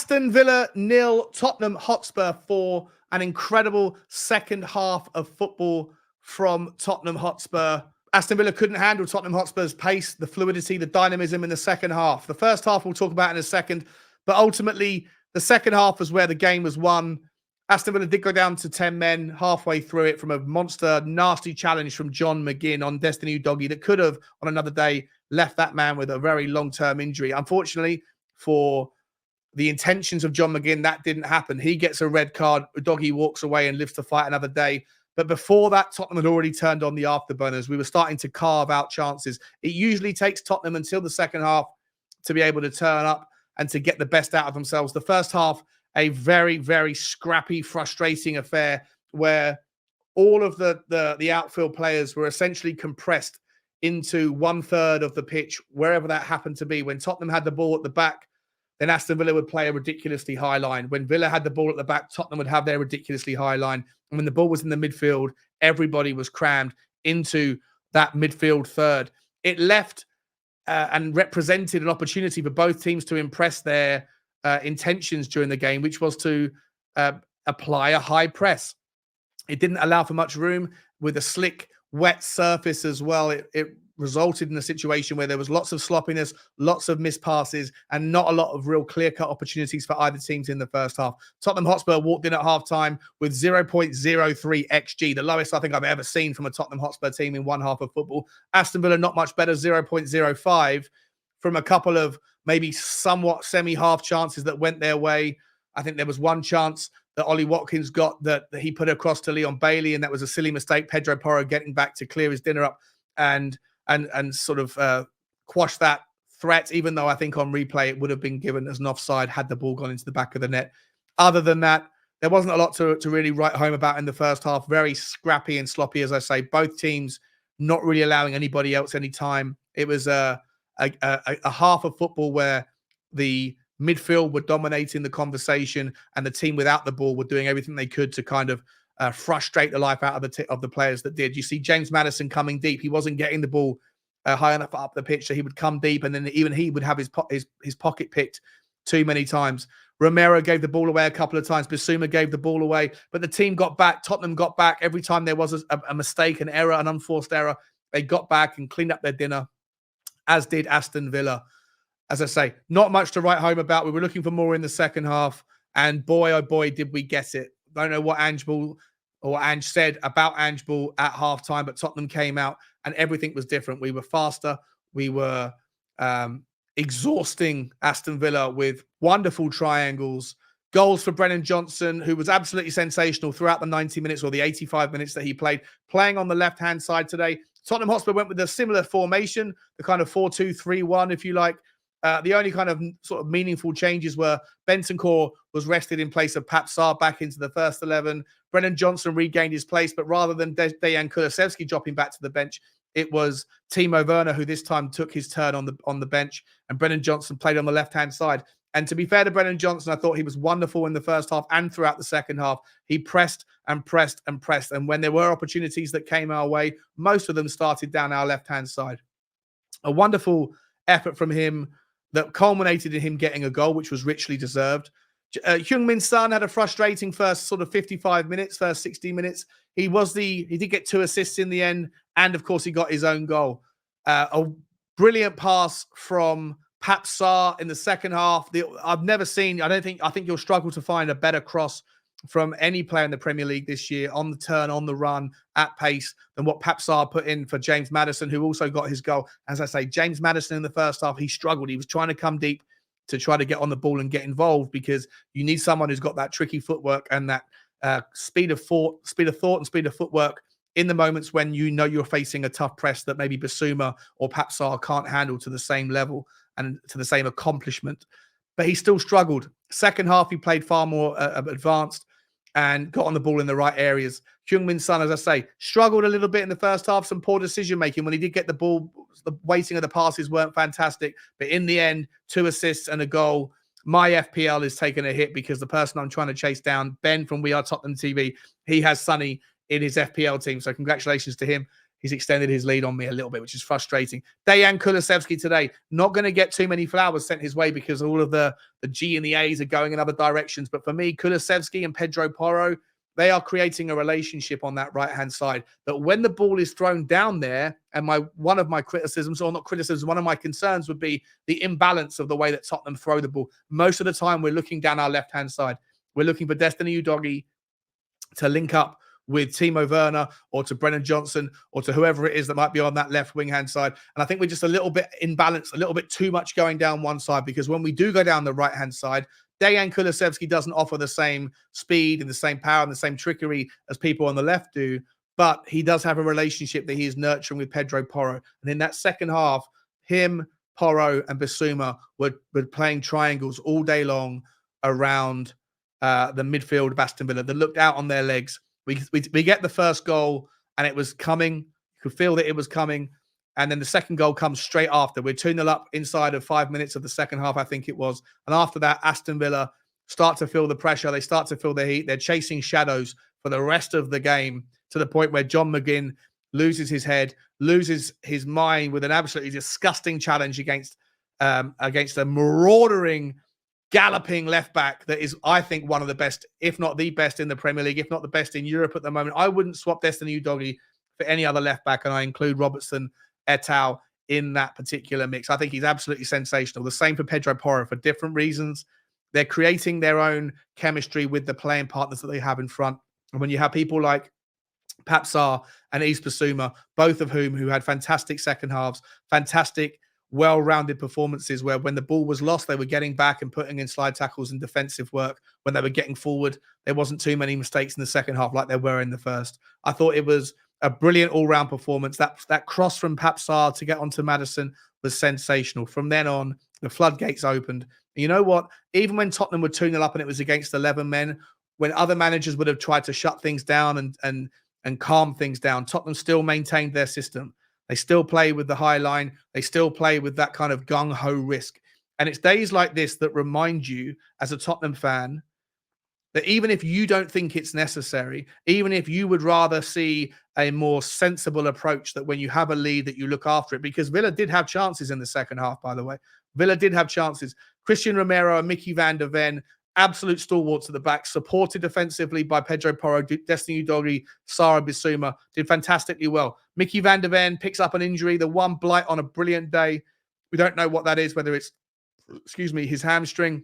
Aston Villa 0, Tottenham Hotspur 4. An incredible second half of football from Tottenham Hotspur. Aston Villa couldn't handle Tottenham Hotspur's pace, the fluidity, the dynamism in the second half. The first half we'll talk about in a second, but ultimately the second half was where the game was won. Aston Villa did go down to 10 men halfway through it from a monster, nasty challenge from John McGinn on Destiny Udogie that could have, on another day, left that man with a very long-term injury. Unfortunately, for the intentions of John McGinn, that didn't happen. He gets a red card. Udogie walks away and lives to fight another day. But before that, Tottenham had already turned on the afterburners. We were starting to carve out chances. It usually takes Tottenham until the second half to be able to turn up and to get the best out of themselves. The first half, a very, very scrappy, frustrating affair where all of the outfield players were essentially compressed into 1/3 of the pitch, wherever that happened to be. When Tottenham had the ball at the back, then Aston Villa would play a ridiculously high line. When Villa had the ball at the back, Tottenham would have their ridiculously high line. And when the ball was in the midfield, everybody was crammed into that midfield third. It left and represented an opportunity for both teams to impress their intentions during the game, which was to apply a high press. It didn't allow for much room with a slick, wet surface as well. It resulted in a situation where there was lots of sloppiness, lots of missed passes, and not a lot of real clear-cut opportunities for either teams in the first half. Tottenham Hotspur walked in at half-time with 0.03 XG, the lowest I think I've ever seen from a Tottenham Hotspur team in one half of football. Aston Villa not much better, 0.05 from a couple of maybe somewhat semi-half chances that went their way. I think there was one chance that Ollie Watkins got that he put across to Leon Bailey, and that was a silly mistake. Pedro Porro getting back to clear his dinner up and sort of quash that threat, even though I think on replay it would have been given as an offside had the ball gone into the back of the net. Other than that, there wasn't a lot to really write home about in the first half. Very scrappy and sloppy, as I say. Both teams not really allowing anybody else any time. It was a half of football where the midfield were dominating the conversation and the team without the ball were doing everything they could to kind of frustrate the life out of the players that did. You see James Maddison coming deep. He wasn't getting the ball high enough up the pitch, so he would come deep, and then even he would have his pocket picked too many times. Romero gave the ball away a couple of times. Bissouma gave the ball away, but the team got back. Tottenham got back every time there was a mistake, an error, an unforced error. They got back and cleaned up their dinner, as did Aston Villa. As I say, not much to write home about. We were looking for more in the second half, and boy, oh boy, did we get it. I don't know what Ange said about Ange Ball at halftime, but Tottenham came out and everything was different. We were faster. We were exhausting Aston Villa with wonderful triangles, goals for Brennan Johnson, who was absolutely sensational throughout the 90 minutes or the 85 minutes that he played, playing on the left-hand side today. Tottenham Hotspur went with a similar formation, the kind of 4-2-3-1, if you like. The only kind of sort of meaningful changes were Bentancur was rested in place of Pap Sarr back into the first 11. Brennan Johnson regained his place, but rather than Dejan Kulusevski dropping back to the bench, it was Timo Werner who this time took his turn on the bench, and Brennan Johnson played on the left-hand side. And to be fair to Brennan Johnson, I thought he was wonderful in the first half and throughout the second half. He pressed and pressed and pressed, and when there were opportunities that came our way, most of them started down our left-hand side. A wonderful effort from him that culminated in him getting a goal, which was richly deserved. Heung-min Son had a frustrating first sort of 55 minutes, first 60 minutes. He did get 2 assists in the end, and of course he got his own goal. A brilliant pass from Pap Sarr in the second half. I've never seen, I think you'll struggle to find a better cross from any player in the Premier League this year, on the turn, on the run, at pace, than what Pap Sarr put in for James Maddison, who also got his goal. As I say, James Maddison in the first half, he struggled. He was trying to come deep to try to get on the ball and get involved, because you need someone who's got that tricky footwork and that speed of thought and speed of footwork in the moments when you know you're facing a tough press that maybe Bissouma or Pap Sarr can't handle to the same level and to the same accomplishment. But he still struggled. Second half, he played far more advanced and got on the ball in the right areas. Heung-min Son, as I say, struggled a little bit in the first half, some poor decision-making. When he did get the ball, the weighting of the passes weren't fantastic. But in the end, 2 assists and a goal. My FPL is taking a hit because the person I'm trying to chase down, Ben from We Are Tottenham TV, he has Sonny in his FPL team. So congratulations to him. he's extended his lead on me a little bit, which is frustrating. Dejan Kulusevski today, not going to get too many flowers sent his way because all of the G and the A's are going in other directions. But for me, Kulusevski and Pedro Porro, they are creating a relationship on that right-hand side that when the ball is thrown down there, and one of my criticisms, or not criticisms, one of my concerns would be the imbalance of the way that Tottenham throw the ball. Most of the time, we're looking down our left-hand side. We're looking for Destiny Udogie to link up with Timo Werner or to Brennan Johnson or to whoever it is that might be on that left wing-hand side. And I think we're just a little bit imbalanced, a little bit too much going down one side, because when we do go down the right-hand side, Dejan Kulusevski doesn't offer the same speed and the same power and the same trickery as people on the left do, but he does have a relationship that he is nurturing with Pedro Porro. And in that second half, him, Porro, and Bissouma were playing triangles all day long around the midfield of Aston Villa that looked out on their legs. We get the first goal, and it was coming. You could feel that it was coming. And then the second goal comes straight after. We're 2-0 up inside of 5 minutes of the second half, I think it was. And after that, Aston Villa start to feel the pressure. They start to feel the heat. They're chasing shadows for the rest of the game, to the point where John McGinn loses his head, loses his mind with an absolutely disgusting challenge against a marauding, galloping left back that is, I think, one of the best, if not the best in the Premier League, if not the best in Europe at the moment. I wouldn't swap Destiny Udogie for any other left back, and I include Robertson et al. In that particular mix. I think he's absolutely sensational. The same for Pedro Porro for different reasons. They're creating their own chemistry with the playing partners that they have in front. And when you have people like Pape Sarr and Yves Bissouma, both of who had fantastic second halves, fantastic, well-rounded performances where when the ball was lost, they were getting back and putting in slide tackles and defensive work. When they were getting forward, there wasn't too many mistakes in the second half like there were in the first. I thought it was a brilliant all-round performance. That cross from Pape Sarr to get onto Maddison was sensational. From then on, the floodgates opened. And you know what? Even when Tottenham were 2-0 up and it was against 11 men, when other managers would have tried to shut things down and calm things down, Tottenham still maintained their system. They still play with the high line. They still play with that kind of gung-ho risk. And it's days like this that remind you, as a Tottenham fan, that even if you don't think it's necessary, even if you would rather see a more sensible approach, that when you have a lead that you look after it, because Villa did have chances in the second half, by the way. Villa did have chances. Christian Romero and Mickey van der Ven, absolute stalwarts at the back, supported defensively by Pedro Porro, Destiny Udogie, Sarr Bissouma, did fantastically well. Mickey van der Ven picks up an injury, the one blight on a brilliant day. We don't know what that is, whether it's, his hamstring,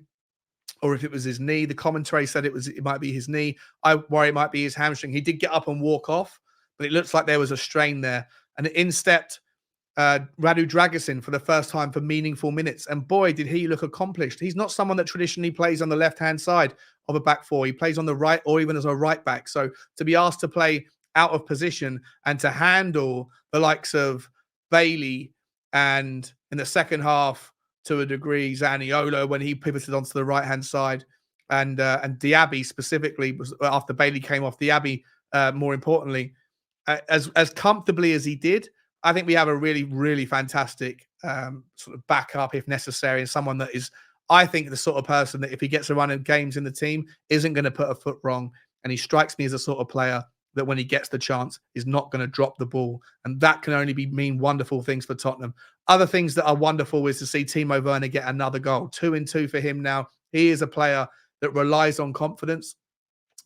or if it was his knee. The commentary said it might be his knee. I worry it might be his hamstring. He did get up and walk off, but it looks like there was a strain there. And in stepped Radu Dragusin for the first time for meaningful minutes. And boy, did he look accomplished. He's not someone that traditionally plays on the left-hand side of a back four. He plays on the right, or even as a right back. So to be asked to play out of position and to handle the likes of Bailey, and in the second half, to a degree, Zaniolo, when he pivoted onto the right-hand side, and Diaby specifically, was after Bailey came off, Diaby, more importantly, as comfortably as he did, I think we have a really, really fantastic sort of backup if necessary, and someone that is, I think, the sort of person that if he gets a run of games in the team, isn't going to put a foot wrong. And he strikes me as a sort of player that when he gets the chance is not going to drop the ball. And that can only mean wonderful things for Tottenham. Other things that are wonderful is to see Timo Werner get another goal. 2-2 for him now. He is a player that relies on confidence.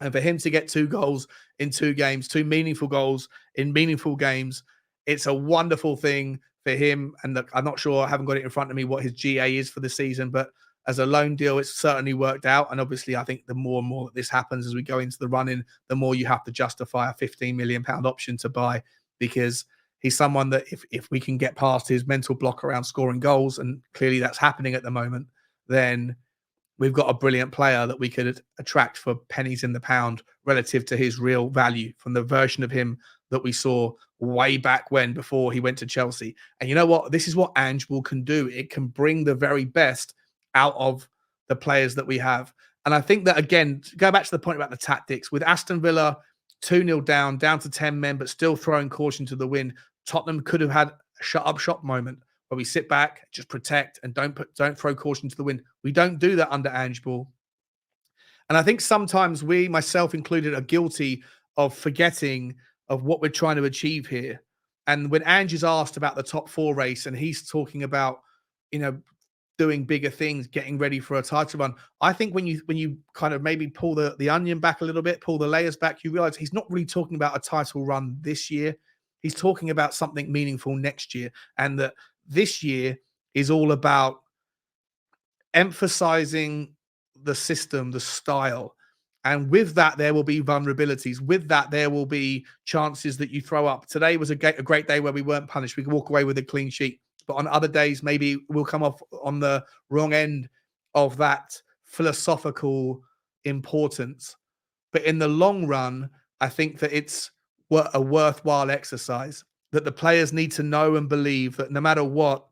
And for him to get 2 goals in 2 games, 2 meaningful goals in meaningful games, it's a wonderful thing for him. And look, I'm not sure, I haven't got it in front of me what his GA is for the season, but as a loan deal, it's certainly worked out. And obviously, I think the more and more that this happens as we go into the run-in, the more you have to justify a £15 million option to buy, because he's someone that if we can get past his mental block around scoring goals, and clearly that's happening at the moment, then we've got a brilliant player that we could attract for pennies in the pound relative to his real value from the version of him that we saw way back when, before he went to Chelsea. And you know what? This is what Ange can do. It can bring the very best out of the players that we have. And I think that, again, go back to the point about the tactics. With Aston Villa 2-0 down to 10 men, but still throwing caution to the wind, Tottenham could have had a shut-up shop moment where we sit back, just protect, and don't throw caution to the wind. We don't do that under Ange Ball. And I think sometimes we, myself included, are guilty of forgetting of what we're trying to achieve here. And when Ange is asked about the top 4 race and he's talking about, you know, doing bigger things, getting ready for a title run. I think when you kind of maybe pull the onion back a little bit, pull the layers back, you realize he's not really talking about a title run this year. He's talking about something meaningful next year, and that this year is all about emphasizing the system, the style. And with that, there will be vulnerabilities. With that, there will be chances that you throw up. Today was a great day where we weren't punished. We could walk away with a clean sheet. But on other days, maybe we'll come off on the wrong end of that philosophical importance. But in the long run, I think that it's a worthwhile exercise, that the players need to know and believe that no matter what,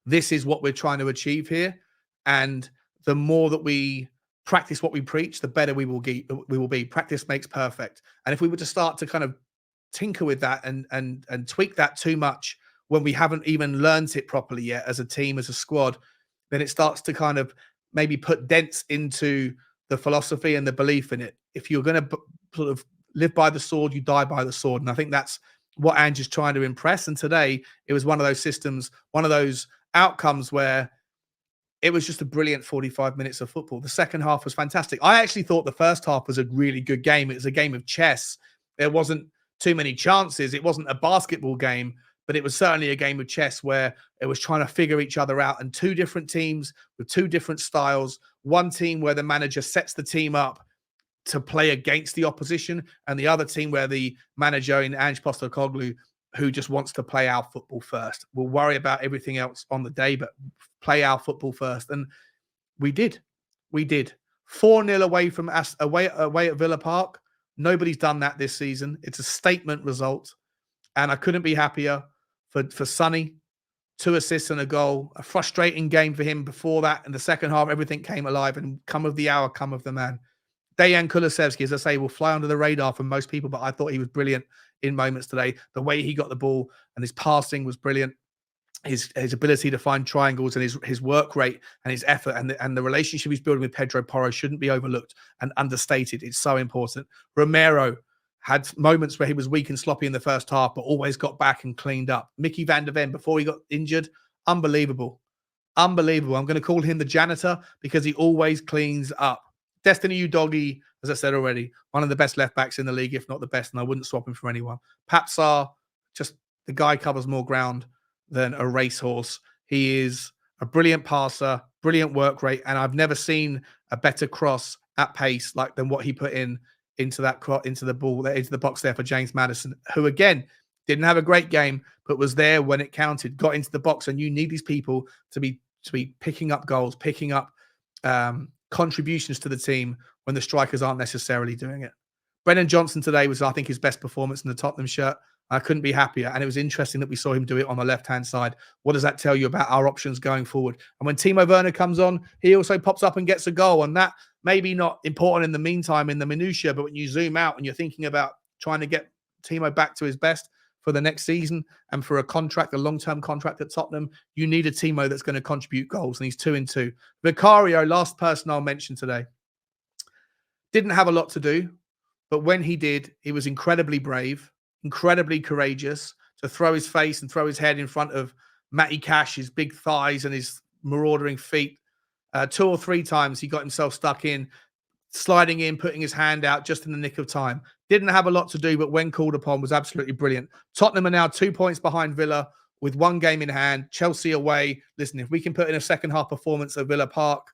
this is what we're trying to achieve here. And the more that we practice what we preach, the better we will be. Practice makes perfect. And if we were to start to kind of tinker with that and tweak that too much when we haven't even learned it properly yet as a team, as a squad, then it starts to kind of maybe put dents into the philosophy and the belief in it. If you're going to sort of live by the sword, you die by the sword. And I think that's what Ange is trying to impress. And today it was one of those systems, one of those outcomes where it was just a brilliant 45 minutes of football. The second half was fantastic. I actually thought the first half was a really good game. It was a game of chess. There wasn't too many chances. It wasn't a basketball game, but it was certainly a game of chess where it was trying to figure each other out. And 2 different teams with 2 different styles. One team where the manager sets the team up to play against the opposition, and the other team where the manager in Ange Postecoglou, who just wants to play our football first. We'll worry about everything else on the day, but play our football first. And we did. We did. 4-0 away from us, away at Villa Park. Nobody's done that this season. It's a statement result. And I couldn't be happier for Sonny. 2 assists and a goal. A frustrating game for him before that. In the second half, everything came alive, and come of the hour, come of the man. Dejan Kulusevski, as I say, will fly under the radar for most people, but I thought he was brilliant in moments today. The way he got the ball and his passing was brilliant. His ability to find triangles and his work rate and his effort and the relationship he's building with Pedro Porro shouldn't be overlooked and understated. It's so important. Romero had moments where he was weak and sloppy in the first half, but always got back and cleaned up. Mickey van der Ven, before he got injured, unbelievable. Unbelievable. I'm going to call him the janitor because he always cleans up. Destiny Udogie, as I said already, one of the best left backs in the league, if not the best, and I wouldn't swap him for anyone. Papsar, just the guy covers more ground than a racehorse. He is a brilliant passer, brilliant work rate, and I've never seen a better cross at pace than what he put into the box there for James Maddison, who again didn't have a great game, but was there when it counted, got into the box, and you need these people to be picking up goals, picking up contributions to the team when the strikers aren't necessarily doing it. Brennan Johnson today was, I think, his best performance in the Tottenham shirt. I couldn't be happier. And it was interesting that we saw him do it on the left-hand side. What does that tell you about our options going forward? And when Timo Werner comes on, he also pops up and gets a goal. And that maybe not important in the meantime, in the minutiae, but when you zoom out and you're thinking about trying to get Timo back to his best for the next season and for a long-term contract at Tottenham, you need a Timo that's going to contribute goals. And he's 2-2. Vicario, last person I'll mention today, didn't have a lot to do, but when he did, he was incredibly brave, incredibly courageous to throw his face and throw his head in front of Matty Cash, his big thighs and his marauding feet. 2 or 3 times he got himself stuck in, sliding in, putting his hand out just in the nick of time. Didn't have a lot to do, but when called upon was absolutely brilliant. Tottenham are now 2 points behind Villa with 1 game in hand. Chelsea away. Listen, if we can put in a second half performance at Villa Park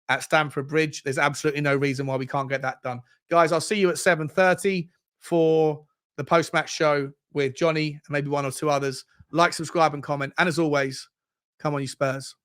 at Stamford Bridge, there's absolutely no reason why we can't get that done. Guys, I'll see you at 7:30 for the post-match show with Johnny and maybe 1 or 2 others. Like, subscribe, and comment. And as always, come on, you Spurs.